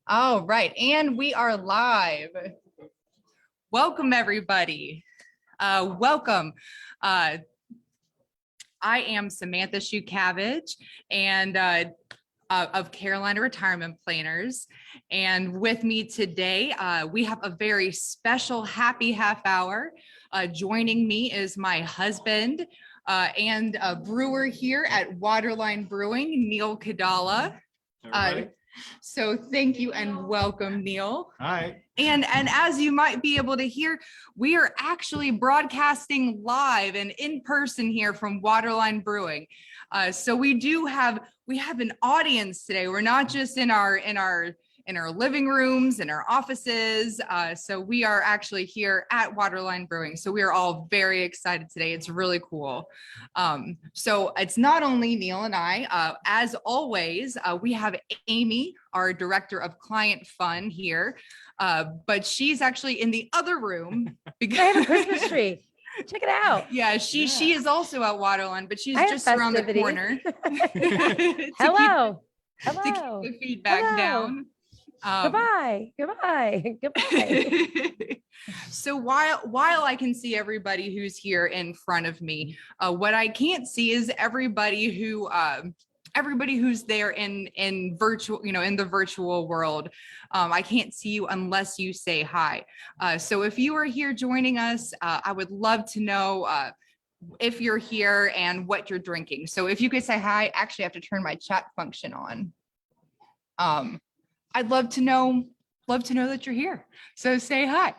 All right, and we are live. Welcome, everybody. Welcome. I am Samantha Shukavage and of Carolina Retirement Planners. And with me today, we have a very special happy half hour. Joining me is my husband and a brewer here at Waterline Brewing, Neil Kadala. So thank you and welcome, Neil. Hi. And as you might be able to hear, we are actually broadcasting live and in person here from Waterline Brewing. So we have an audience today. We're not just in our living rooms, in our offices. So we are actually here at Waterline Brewing. So we are all very excited today. It's really cool. So it's not only Neil and I, as always, we have Amy, our director of client fun here, but she's actually in the other room because I have a Christmas tree. Check it out. Yeah, she is also at Waterline, but she's just around the corner. Hello. To keep the feedback down. Goodbye. So while I can see everybody who's here in front of me, what I can't see is everybody who's there in virtual, in the virtual world. I can't see you unless you say hi. So if you are here joining us, I would love to know if you're here and what you're drinking. So if you could say hi, actually I have to turn my chat function on. I'd love to know that you're here. So say hi.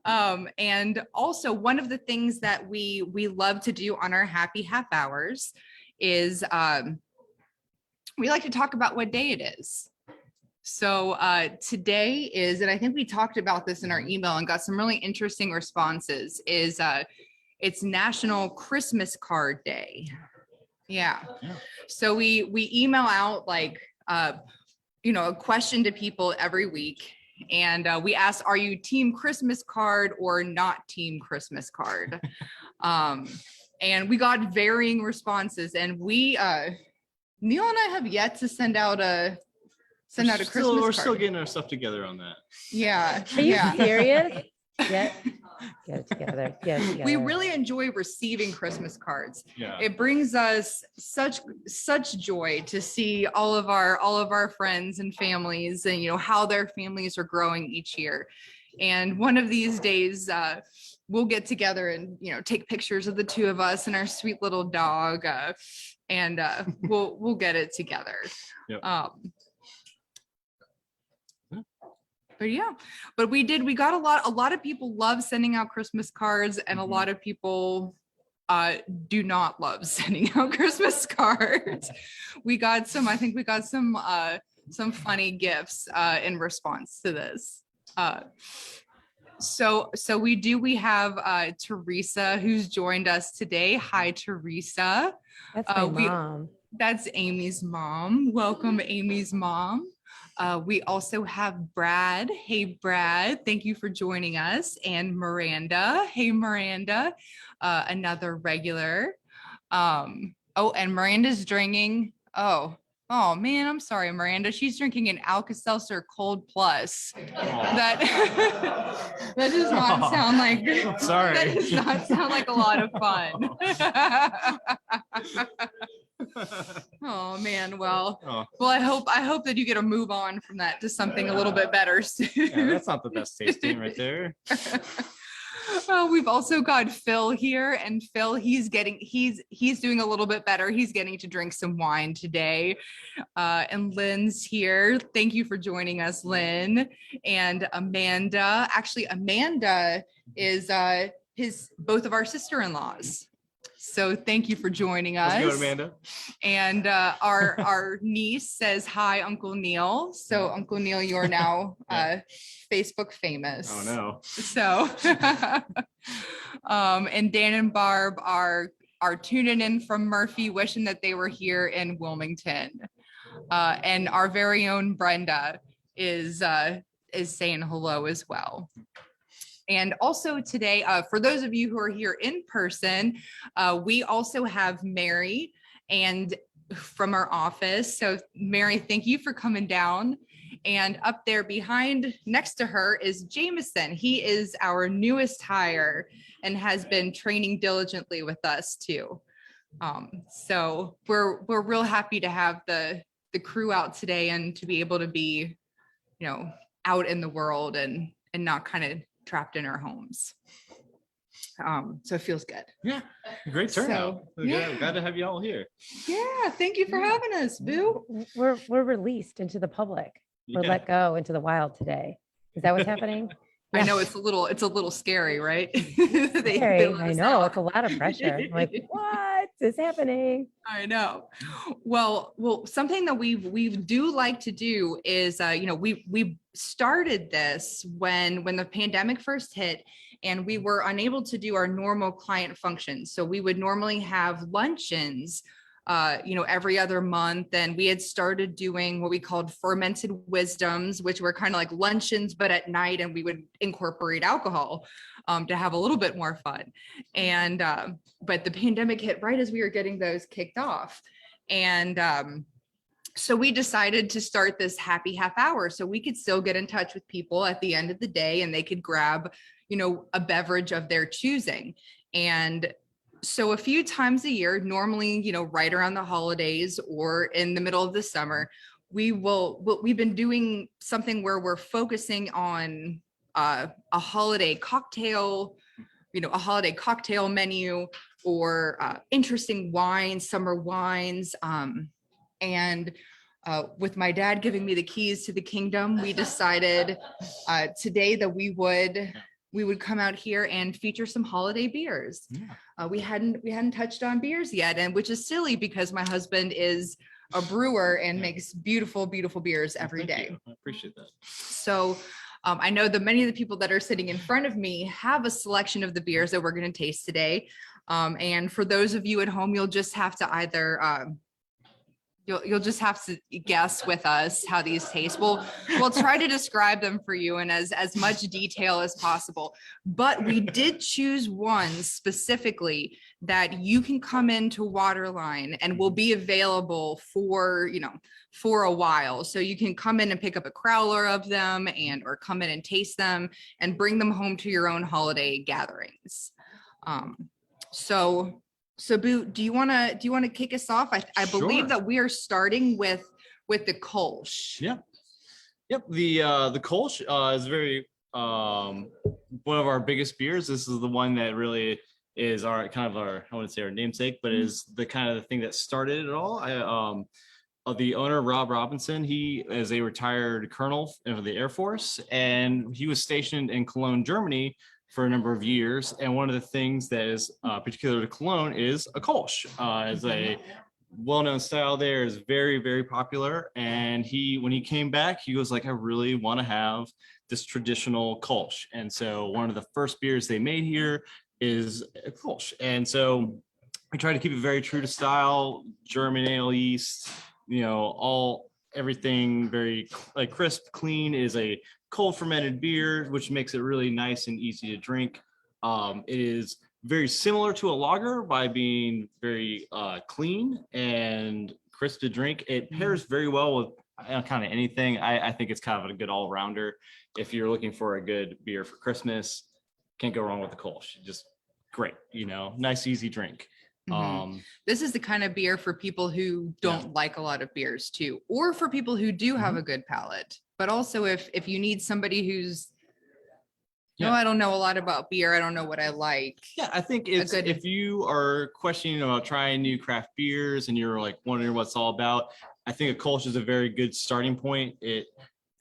And also one of the things that we love to do on our happy half hours is we like to talk about what day it is. So today is, and I think we talked about this in our email and got some really interesting responses, is it's National Christmas Card Day. Yeah. So we email out like, a question to people every week. And we ask, are you team Christmas card or not team Christmas card? And we got varying responses, and Neil and I have yet to send out a Christmas card. We're still getting our stuff together on that. Yeah. Are you serious? Get it together. We really enjoy receiving Christmas cards. Yeah. It brings us such joy to see all of our friends and families and how their families are growing each year. And one of these days we'll get together and take pictures of the two of us and our sweet little dog, and we'll get it together. Yep. But we got a lot of people love sending out Christmas cards, and a lot of people do not love sending out Christmas cards. I think we got some funny gifts in response to this. So we have Teresa, who's joined us today. Hi, Teresa. That's my mom. That's Amy's mom. Welcome, Amy's mom. We also have Brad. Hey, Brad, thank you for joining us. And Miranda. Hey, Miranda, another regular. And Miranda's drinking. Oh man, I'm sorry, Miranda. She's drinking an Alka-Seltzer Cold Plus. That does not sound like. Sorry. That does not sound like a lot of fun. Oh man, well, I hope that you get a move on from that to something a little bit better soon. Yeah, that's not the best tasting right there. We've also got Phil here, and Phil, he's doing a little bit better. He's getting to drink some wine today. And Lynn's here. Thank you for joining us, Lynn. And Amanda. Actually, Amanda is both of our sister-in-laws. So thank you for joining us. Let's go, Amanda. And our niece says, hi, Uncle Neil. So Uncle Neil, you're now Facebook famous. Oh no. So, and Dan and Barb are tuning in from Murphy, wishing that they were here in Wilmington. And our very own Brenda is saying hello as well. And also today, for those of you who are here in person, we also have Mary and from our office. So Mary, thank you for coming down. And up there behind next to her is Jameson. He is our newest hire and has been training diligently with us too. So we're real happy to have the crew out today and to be able to be, out in the world and not kind of trapped in our homes. So it feels good. Yeah, great turnout. So, Glad to have you all here. Yeah, thank you for having us, Boo. We're released into the public. We're Yeah. let go into the wild today. Is that what's happening? I Yeah. know it's a little scary, right? Scary. let I us know out. it's a lot of pressure. I'm like, what is happening? I know. Well, something that we do like to do is, we started this when the pandemic first hit, and we were unable to do our normal client functions. So we would normally have luncheons, every other month, and we had started doing what we called fermented wisdoms, which were kind of like luncheons, but at night, and we would incorporate alcohol to have a little bit more fun. And but the pandemic hit right as we were getting those kicked off. And so we decided to start this happy half hour so we could still get in touch with people at the end of the day and they could grab, a beverage of their choosing. And so a few times a year, normally, right around the holidays or in the middle of the summer, we've been doing something where we're focusing on a holiday cocktail, a holiday cocktail menu or interesting wines, summer wines. And with my dad giving me the keys to the kingdom, we decided today that we would come out here and feature some holiday beers. Yeah. We hadn't touched on beers yet, and which is silly because my husband is a brewer and makes beautiful, beautiful beers every Thank day. you. I appreciate that. So I know that many of the people that are sitting in front of me have a selection of the beers that we're going to taste today. And for those of you at home, you'll just have to either you'll just have to guess with us how these taste. We'll try to describe them for you in as much detail as possible. But we did choose one specifically that you can come into Waterline and will be available for a while. So you can come in and pick up a crowler of them or come in and taste them and bring them home to your own holiday gatherings. So Boo, do you want to kick us off? I believe Sure. that we are starting with the Kolsch. Yeah. Yep. The Kolsch is very one of our biggest beers. This is the one that really is our I wouldn't say our namesake, but is the kind of the thing that started it all. The owner, Rob Robinson, he is a retired colonel in the Air Force, and he was stationed in Cologne, Germany for a number of years. And one of the things that is particular to Cologne is a Kolsch. As a well-known style there, is very, very popular. And when he came back, he was like, I really want to have this traditional Kolsch. And so one of the first beers they made here is a Kolsch. And so we try to keep it very true to style, German ale yeast, everything very like crisp, clean. Is a cold fermented beer, which makes it really nice and easy to drink. It is very similar to a lager by being very clean and crisp to drink. It pairs very well with kind of anything. I think it's kind of a good all-rounder. If you're looking for a good beer for Christmas, can't go wrong with the Kolsch. Just great, nice, easy drink. This is the kind of beer for people who don't like a lot of beers too, or for people who do have a good palate. But also if you need somebody who's, no, I don't know a lot about beer, I don't know what I like. Yeah, I think if you are questioning about trying new craft beers and you're like wondering what it's all about, I think a Kolsch is a very good starting point. It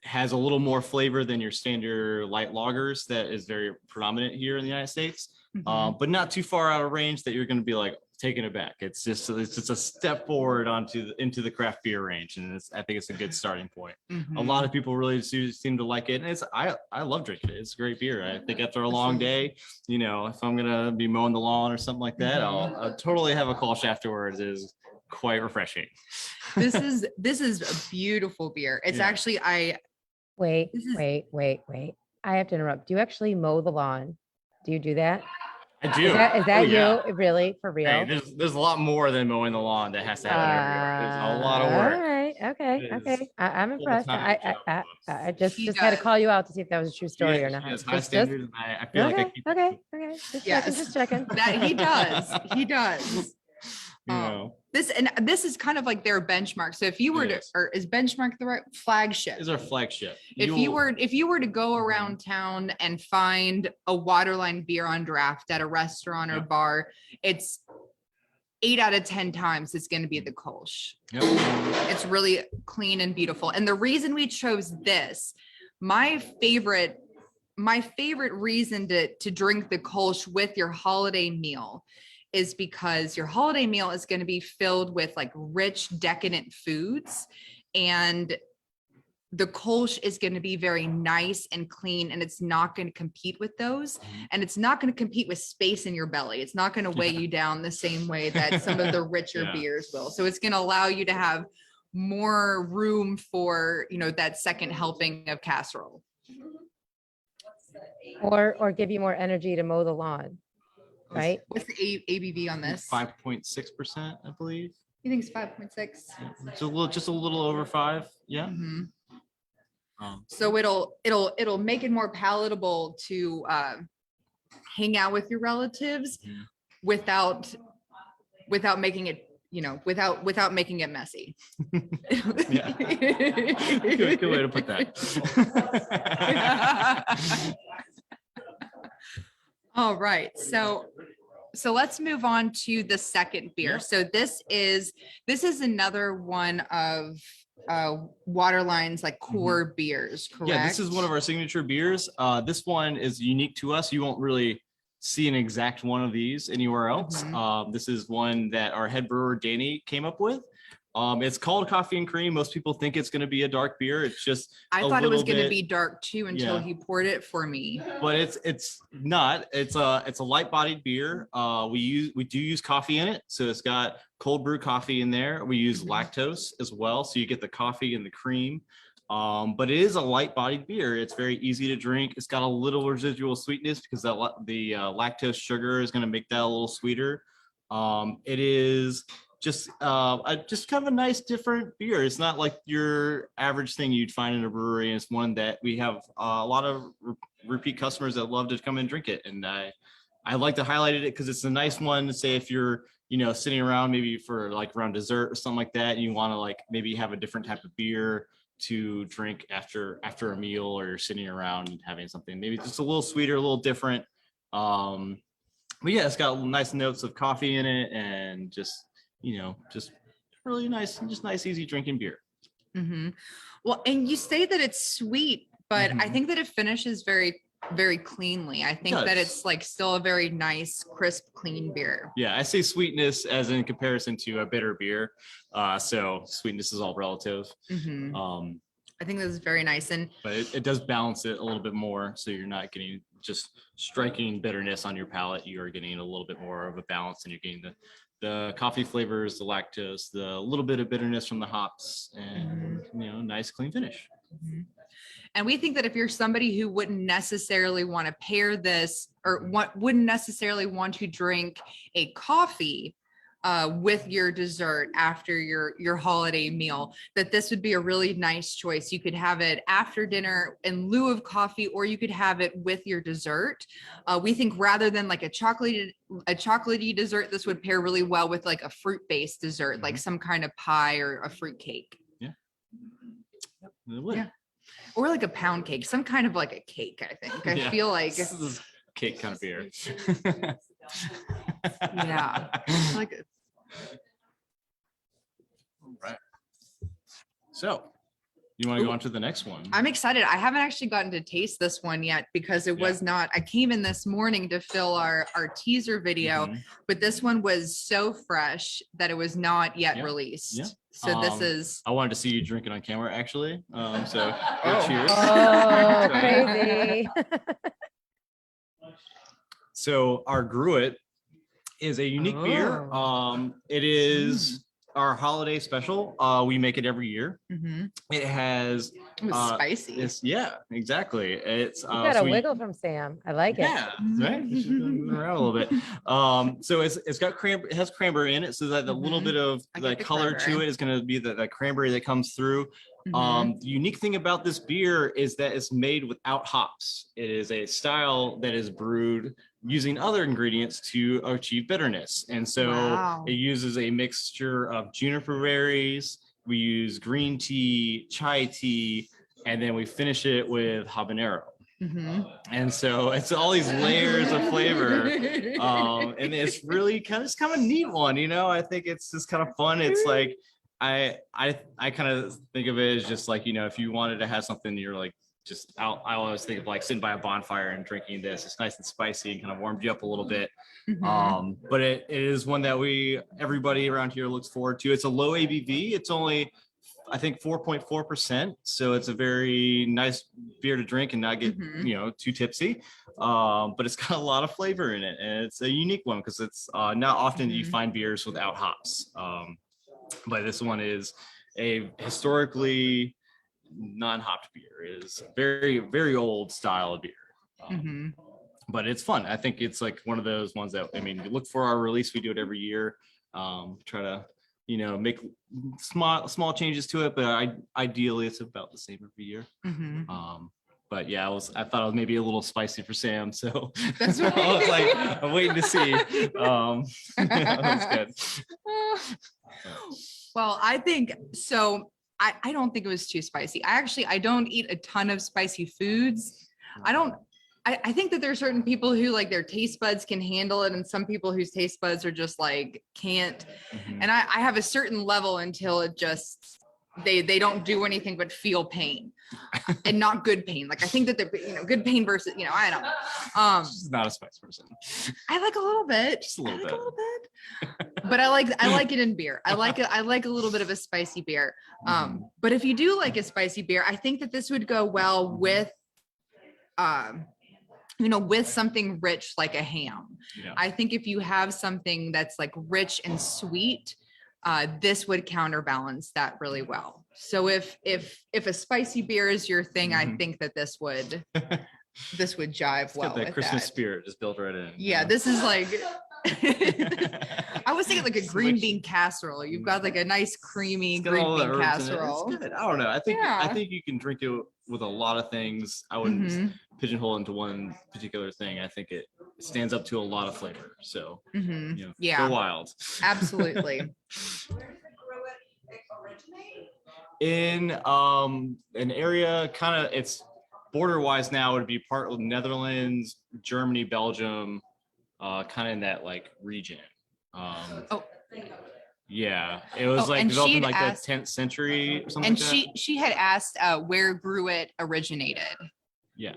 has a little more flavor than your standard light lagers that is very predominant here in the United States, but not too far out of range that you're going to be like taken aback. It's just a step forward into the craft beer range, and I think it's a good starting point. A lot of people really seem to like it, and I love drinking it. It's a great beer. I think after a long day, if I'm gonna be mowing the lawn or something like that, I'll totally have a Kolsch afterwards. It is quite refreshing. This is a beautiful beer. It's actually Wait. I have to interrupt. Do you actually mow the lawn? Do you do that? I do. Is that Oh, yeah. you? Really? For real? Hey, there's a lot more than mowing the lawn that has to happen every year. There's a lot of All work. right. Okay. It Okay. is I'm impressed. full-time job for I us. He just had to does. call you out to see if that was a true story or She not. has high Just- standards, and I feel like I okay. keep Okay. Okay. Just checking. Yes. Just checking. That he does. He does. you know, This is kind of like their benchmark. So if you were to, Yes. or is benchmark the right flagship? is our flagship. If you were to go around town and find a Waterline beer on draft at a restaurant or Yeah. bar, it's 8 out of 10 times it's going to be the Kolsch. Yep. It's really clean and beautiful. And the reason we chose this, my favorite reason to drink the Kolsch with your holiday meal is because your holiday meal is going to be filled with like rich, decadent foods. And the Kolsch is going to be very nice and clean, and it's not going to compete with those. And it's not going to compete with space in your belly. It's not going to weigh you down the same way that some of the richer Yeah. beers will. So it's going to allow you to have more room for, that second helping of casserole. Or give you more energy to mow the lawn. Right? What's the ABV on this? 5.6%, I believe. You think it's 5.6? It's just a little over 5. Yeah. Mhm. Um, So it'll make it more palatable to hang out with your relatives Mhm. without making it, without making it messy. Yeah. good way to put that. All right. So let's move on to the second beer. Yeah. So this is another one of Waterline's like core beers, correct? Yeah, this is one of our signature beers. This one is unique to us. You won't really see an exact one of these anywhere else. This is one that our head brewer Danny came up with. It's called Coffee and Cream. Most people think it's going to be a dark beer. It's just I a thought it was little going to bit- be dark too until Yeah. he poured it for me. but it's not. It's a light bodied beer. We do use coffee in it, so it's got cold brew coffee in there. We use Mhm. lactose as well, so you get the coffee and the cream. But it is a light bodied beer. It's very easy to drink. It's got a little residual sweetness because the lactose sugar is going to make that a little sweeter. It is just kind of a nice different beer. It's not like your average thing you'd find in a brewery. It's one that we have a lot of repeat customers that love to come and drink it. And I like to highlight it because it's a nice one to say if you're, sitting around maybe for like around dessert or something like that, and you want to like maybe have a different type of beer to drink after a meal, or you're sitting around and having something maybe just a little sweeter, a little different. But yeah, it's got nice notes of coffee in it and just really nice, just nice, easy drinking beer. Mhm. Well, and you say that it's sweet, but I Mhm. think that it finishes very, very cleanly. I think that does. it's like still a very nice, crisp, clean beer. Yeah, I say sweetness as in comparison to a bitter beer. So sweetness is all relative. Mhm. I think this is very nice. And But it does balance it a little bit more. So you're not getting just striking bitterness on your palate. You are getting a little bit more of a balance, and you're getting the coffee flavors, the lactose, the little bit of bitterness from the hops, and nice clean finish. Mhm. And we think that if you're somebody who wouldn't necessarily want to pair this or wouldn't necessarily want to drink a coffee with your dessert after your holiday meal, that this would be a really nice choice. You could have it after dinner in lieu of coffee, or you could have it with your dessert. We think rather than like a chocolatey dessert, this would pair really well with like a fruit-based dessert, like some kind of pie or a fruit cake. It would. Yeah. Or like a pound cake, some kind of like a cake, I think. I Yeah. feel like, This is cake kind of beer. yeah. Like All right. So, you want to go on to the next one? I'm excited. I haven't actually gotten to taste this one yet because it was not, I came in this morning to fill our teaser video, Mhm. but this one was so fresh that it was not yet Yeah. released. Yeah. So this is, I wanted to see you drink it on camera, actually. So, Oh. cheers. Oh, crazy. So our Gruit is a unique beer. Oh. It is our holiday special. We make it every year. Mhm. It has It was spicy. it's yeah, exactly. It's You got so a we- wiggle from Sam. I like it. yeah, right. It's just moving around a little bit. So it's got it has cranberry in it, so that the little Mhm. bit of I get like the color to cranberry. it is going to be the cranberry that comes through. Mhm. The unique thing about this beer is that it's made without hops. It is a style that is brewed using other ingredients to achieve bitterness. And so Wow. it uses a mixture of juniper berries. We use green tea, chai tea, and then we finish it with habanero. Mhm. And so it's all these layers of flavor. And it's really kind of a neat one, you know. I think it's just kind of fun. It's like I kind of think of it as just like, you know, if you wanted to have something you're like just out, I always think of like sitting by a bonfire and drinking this. It's nice and spicy and kind of warms you up a little bit. Mhm. But it is one that everybody around here looks forward to. It's a low ABV. It's only I think 4.4%. So it's a very nice beer to drink and not get, Mhm. you know, too tipsy. But it's got a lot of flavor in it. And it's a unique one because it's not often that you Mhm. find beers without hops. But this one is a historically non-hopped beer. It is very, very old style of beer. Mhm. But it's fun. I think it's like one of those ones that, I mean, look for our release. We do it every year. Try to, you know, make small changes to it, but ideally it's about the same every year. Mhm. But yeah, I thought it was maybe a little spicy for Sam, so That's I was like, right. I'm waiting to see. That was good. Well, I think so. I don't think it was too spicy. I don't eat a ton of spicy foods. I think that there are certain people who like their taste buds can handle it, and some people whose taste buds are just like can't. Mhm. And I have a certain level until it just they don't do anything but feel pain and not good pain. Like I think that they're, you know, good pain versus, you know, I don't know. She's not a spice person. I like a little bit. Just a little I like bit. a little bit. But I like it in beer. I like a little bit of a spicy beer. But if you do like a spicy beer, I think that this would go well with you know, with something rich like a ham. Yeah. I think if you have something that's like rich and sweet, this would counterbalance that really well. So if a spicy beer is your thing, I Mhm. think that this would jive It's well got that with Christmas that. spirit just built right in. Yeah, this is like I was thinking like a Just green like- bean casserole. You've got like a nice creamy It's got all green the bean herbs in it. casserole. It's good. I don't know. I Yeah. think you can drink it with a lot of things. I wouldn't Mhm, pigeonhole into one particular thing. I think it stands up to a lot of flavor. So, mhm. you know, Yeah. go wild. Absolutely. In an area kind of, it's border wise now, would be part of Netherlands, Germany, Belgium, kind of in that like region. Oh. Yeah, it was Oh, like and she developed in had like asked- the 10th century or something And like that. she had asked where Gruit originated. Yeah.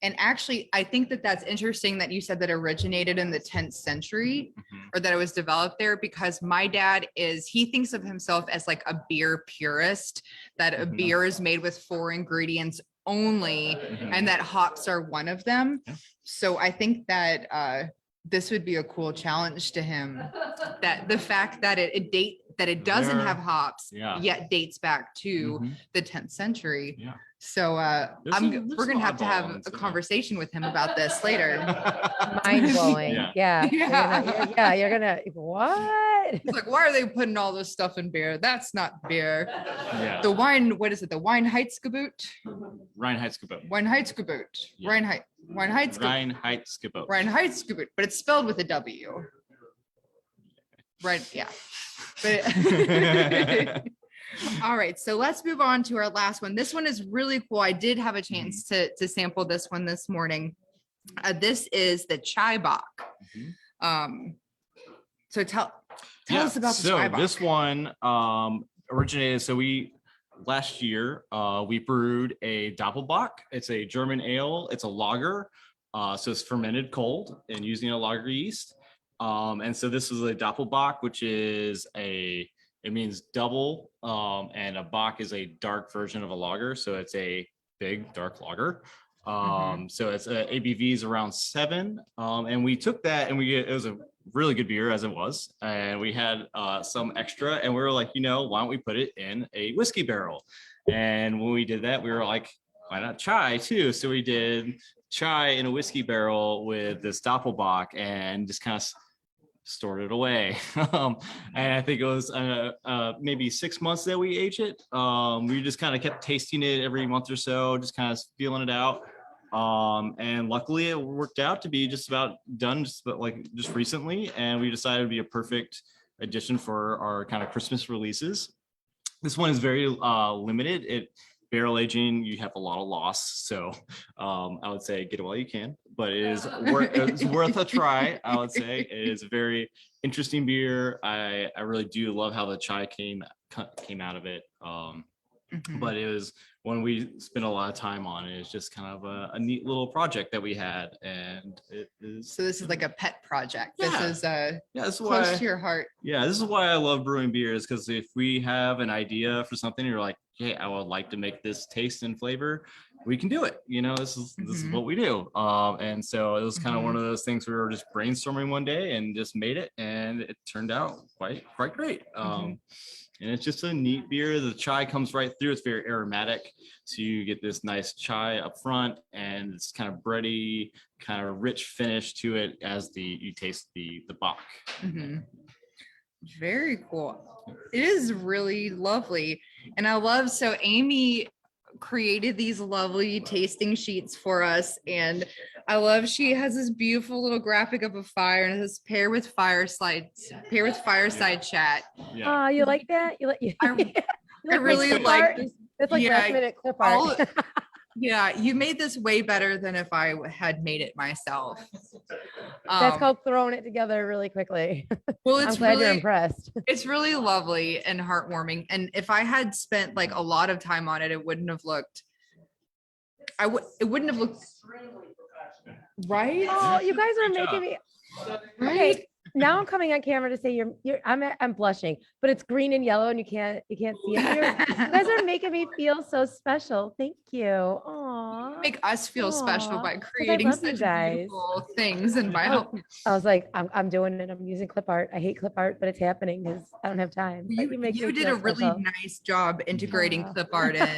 And actually, I think that that's interesting that you said that originated in the 10th century Mhm. or that it was developed there, because my dad he thinks of himself as like a beer purist, that a Mhm. beer is made with 4 ingredients only, Mhm. and that hops are one of them. Yeah. So I think that this would be a cool challenge to him, that the fact that it doesn't There- have hops yeah. yet dates back to Mhm. the 10th century. Yeah. So There's we're some gonna have to oddball have ones, a yeah. conversation with him about this later. Mind blowing. Yeah. Yeah. Yeah. You're gonna what? He's like, why are they putting all this stuff in beer? That's not beer. Yeah. The wine, what is it? The Weinheitsgebot? Reinheitsgebot. Weinheitsgebot. Yeah. Weinheitsgebot. Reinheitsgebot. Reinheitsgebot, but it's spelled with a W. Right, yeah. But all right, so let's move on to our last one. This one is really cool. I did have a chance to sample this one this morning. This is the Chai Bok. So tell us about the Chai Bok. This one originated. So last year we brewed a Doppelbock. It's a German ale. It's a lager. So it's fermented cold and using a lager yeast. And so this is a Doppelbock, which is it means double, and a Bock is a dark version of a lager. So it's a big dark lager. So it's ABV is around 7. And we took that and it was a really good beer as it was, and we had some extra, and we were like, why don't we put it in a whiskey barrel? And when we did that, we were like, why not chai too? So we did chai in a whiskey barrel with this Doppelbock and just kind of stored it away. And I think it was maybe 6 months that we aged it. We just kind of kept tasting it every month or so, just kind of feeling it out. And luckily it worked out to be just about done, just recently. And we decided it'd be a perfect addition for our kind of Christmas releases. This one is very limited. Barrel aging, you have a lot of loss. So I would say get it while you can, but it's worth a try. I would say it is a very interesting beer. I really do love how the chai came out of it. But it was one we spent a lot of time on. It's just kind of a neat little project that we had, and it is. So this is like a pet project. Yeah. This is That's close why. to your heart. Yeah, this is why I love brewing beers, because if we have an idea for something, you're like, hey, I would like to make this taste and flavor, we can do it. This is what we do. And so it was kind of one of those things we were just brainstorming one day and just made it, and it turned out quite great. And it's just a neat beer. The chai comes right through. It's very aromatic. So you get this nice chai up front, and it's kind of bready, kind of rich finish to it as you taste the Bock. Very cool. It is really lovely. And I love, so Amy created these lovely tasting sheets for us. And I love, she has this beautiful little graphic of a fire, and it says pair with fireside chat. Yeah. Oh, you like that? You I like really clip like art? this. It's like Yeah, last minute clip art. Yeah, you made this way better than if I had made it myself. That's called throwing it together really quickly. Well, I'm it's glad you're really, impressed. it's really lovely and heartwarming. And if I had spent like a lot of time on it, it wouldn't have looked. It wouldn't have looked right. Oh, you guys are Good making job. me. Right. Okay, now I'm coming on camera to say I'm blushing, but it's green and yellow, and you can't see it. You guys are making me feel so special. Thank you. Aww. Make us feel special Aw, by 'cause I creating love you such guys. beautiful things and by Oh, helping. I was like, I'm doing it. I'm using clip art. I hate clip art, but it's happening because I don't have time. But make You me did feel a really special. nice job integrating Aw. clip art in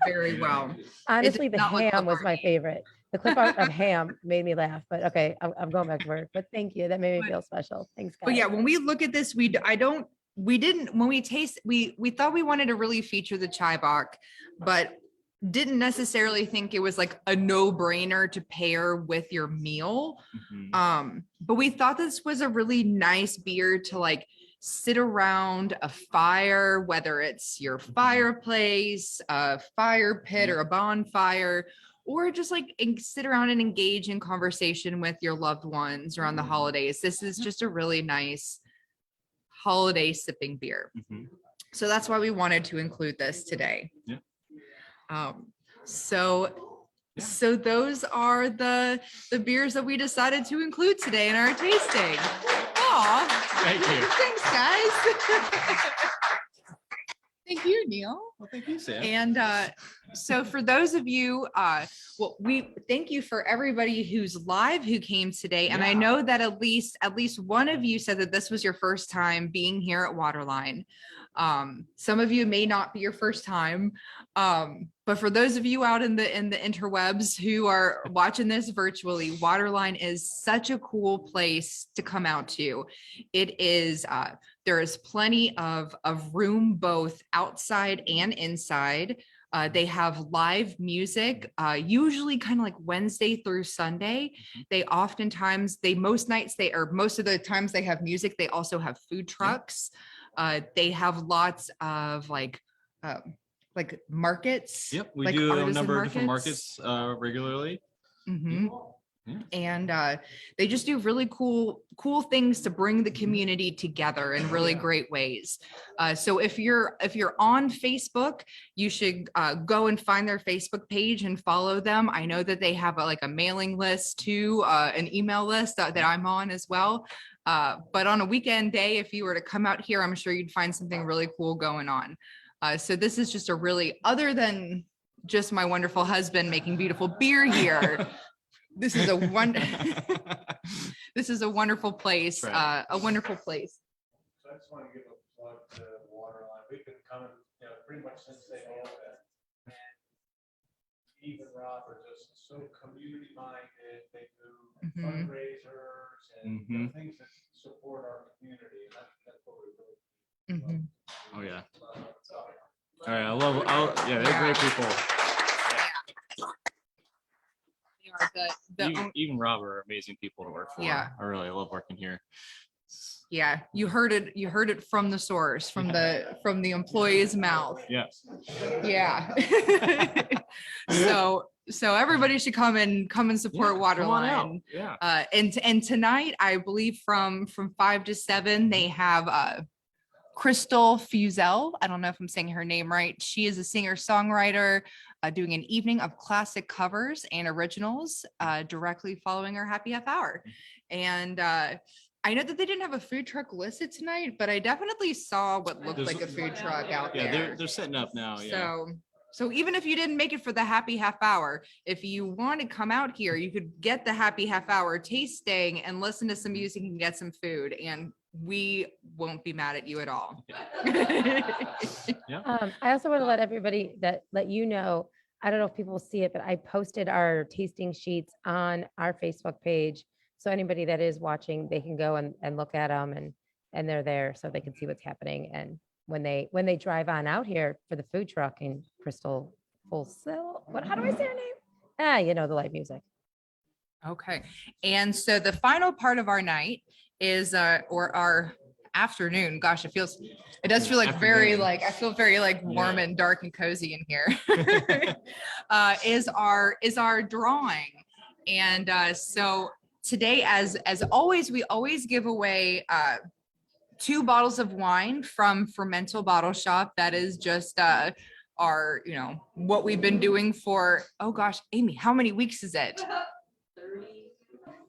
very well. Honestly, did the not look ham was my clip-arty. favorite. The clip art of ham made me laugh, but okay, I'm going back to work. But thank you. That made me But- feel special. Thanks, guys. But yeah, when we look at this, we didn't when we taste, we thought we wanted to really feature the chai bock, but didn't necessarily think it was like a no-brainer to pair with your meal. But we thought this was a really nice beer to like sit around a fire, whether it's your fireplace, a fire pit, or a bonfire, or just like sit around and engage in conversation with your loved ones around the holidays. This is just a really nice holiday sipping beer. So that's why we wanted to include this today. Yeah. So those are the beers that we decided to include today in our tasting. Aw, Thank you. thanks guys. Thank you, Neil. Well, thank you, Sam. And so for those of you, well, we thank you for everybody who's live who came today. And I know that at least one of you said that this was your first time being here at Waterline. Some of you may not be your first time. But for those of you out in the interwebs who are watching this virtually, Waterline is such a cool place to come out to. It is there is plenty of room both outside and inside. They have live music, usually kind of like Wednesday through Sunday. They oftentimes, most of the times they have music. They also have food trucks. They have lots of like markets. Yep, we like do a artisan number of different markets regularly. Mhm. Yeah. And they just do really cool things to bring the community together in really great ways. So if you're on Facebook, you should go and find their Facebook page and follow them. I know that they have a mailing list too, an email list that I'm on as well. But on a weekend day, if you were to come out here, I'm sure you'd find something really cool going on. So this is just other than just my wonderful husband making beautiful beer here. this is a this is a wonderful place, Right. a wonderful place. So I just want to give a plug to Waterline. We've been coming, pretty much since they opened. And Eve and Rob are just so community minded. They do Mhm. fundraisers and Mhm. things that support our community. And that's what we really Mhm. Oh yeah. so, All right. Yeah, they're great people. They are Even Rob are amazing people to work for. Yeah. I really love working here. yeah, you heard it from the source, from the employee's mouth. Yes. Yeah. So everybody should come and support Come on out. Waterline. Yeah. And tonight, I believe from 5 to 7, they have Crystal Fuzel. I don't know if I'm saying her name right. She is a singer-songwriter doing an evening of classic covers and originals directly following our happy half hour. And I know that they didn't have a food truck listed tonight, but I definitely saw what looked There's- like a food truck out Yeah, there. they're setting up now. Yeah. So even if you didn't make it for the happy half hour, if you want to come out here, you could get the happy half hour tasting and listen to some music and get some food, and we won't be mad at you at all. I also want to let everybody let you know, I don't know if people see it, but I posted our tasting sheets on our Facebook page. So anybody that is watching, they can go and look at them and they're there so they can see what's happening. And when they drive on out here for the food truck in Crystal Full Sail, how do I say her name? The light music. Okay, and so the final part of our night is or our afternoon. Gosh, it does feel like very Afternoon. I feel very warm Yeah. and dark and cozy in here. Is our drawing. And so today, as always, we always give away 2 bottles of wine from Fermental Bottle Shop. That is just our, what we've been doing for, oh gosh, Amy, how many weeks is it?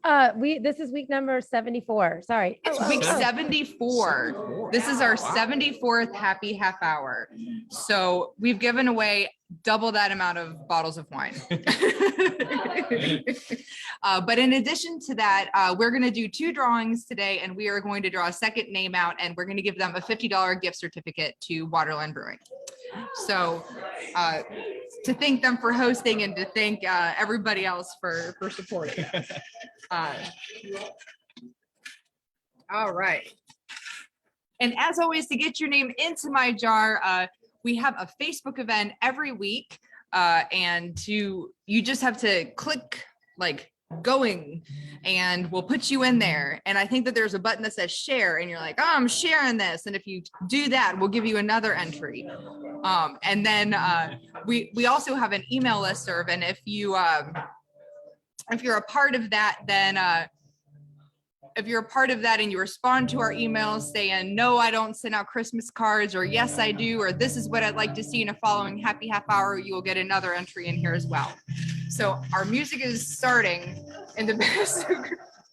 This is week number 74. Sorry. It's week 74. This is our 74th happy half hour. So we've given away double that amount of bottles of wine. But in addition to that, we're going to do 2 drawings today, and we are going to draw a second name out, and we're going to give them a $50 gift certificate to Waterline Brewing. So to thank them for hosting and to thank everybody else for supporting. All right. And as always, to get your name into my jar, we have a Facebook event every week. And you just have to click going and we'll put you in there. And I think that there's a button that says share and you're like, oh, I'm sharing this. And if you do that, we'll give you another entry. And then we also have an email listserv. And if you're a part of that, then if you're a part of that and you respond to our emails saying, no, I don't send out Christmas cards, or yes, I do, or this is what I'd like to see in a following happy half hour, you will get another entry in here as well. So our music is starting and the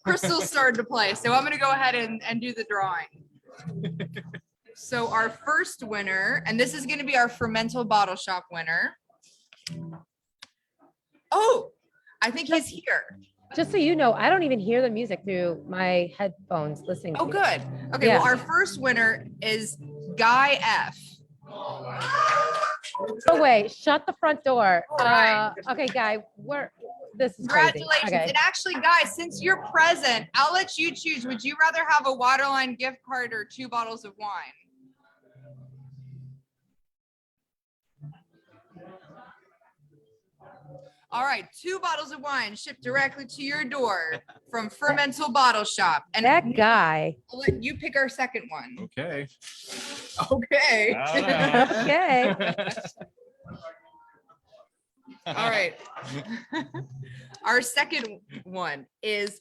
Crystal started to play. So I'm going to go ahead and do the drawing. So our first winner, and this is going to be our Fermental Bottle Shop winner. Oh, I think he's here. Just so you know, I don't even hear the music through my headphones listening. Oh, to good. Okay, Yeah. well, our first winner is Guy F. Oh, wait, shut the front door. Right. Okay, Guy, this is crazy. Congratulations. Okay. And actually, guys, since you're present, I'll let you choose. Would you rather have a Waterline gift card or 2 bottles of wine? All right, 2 bottles of wine shipped directly to your door from Fermental Bottle Shop. And That guy. I'll let you pick our second one. Okay. Okay. Okay. All right. Our second one is,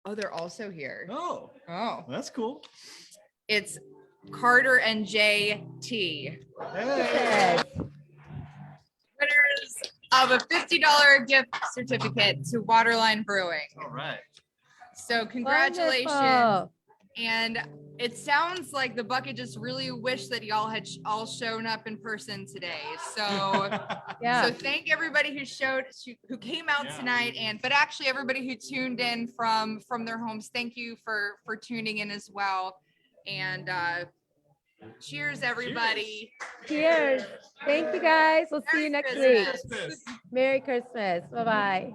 oh, they're also here. Oh, Oh, that's cool. it's Carter and JT. Yes. Winners of a $50 gift certificate to Waterline Brewing. All right. So congratulations. Wonderful. And it sounds like the bucket just really wished that y'all had all shown up in person today. So Yeah. so thank everybody who came out Yeah. tonight, but actually everybody who tuned in from their homes. Thank you for tuning in as well. And cheers, everybody. Cheers. Thank you guys. We'll see you Merry next Christmas. week. Merry Christmas. Bye-bye.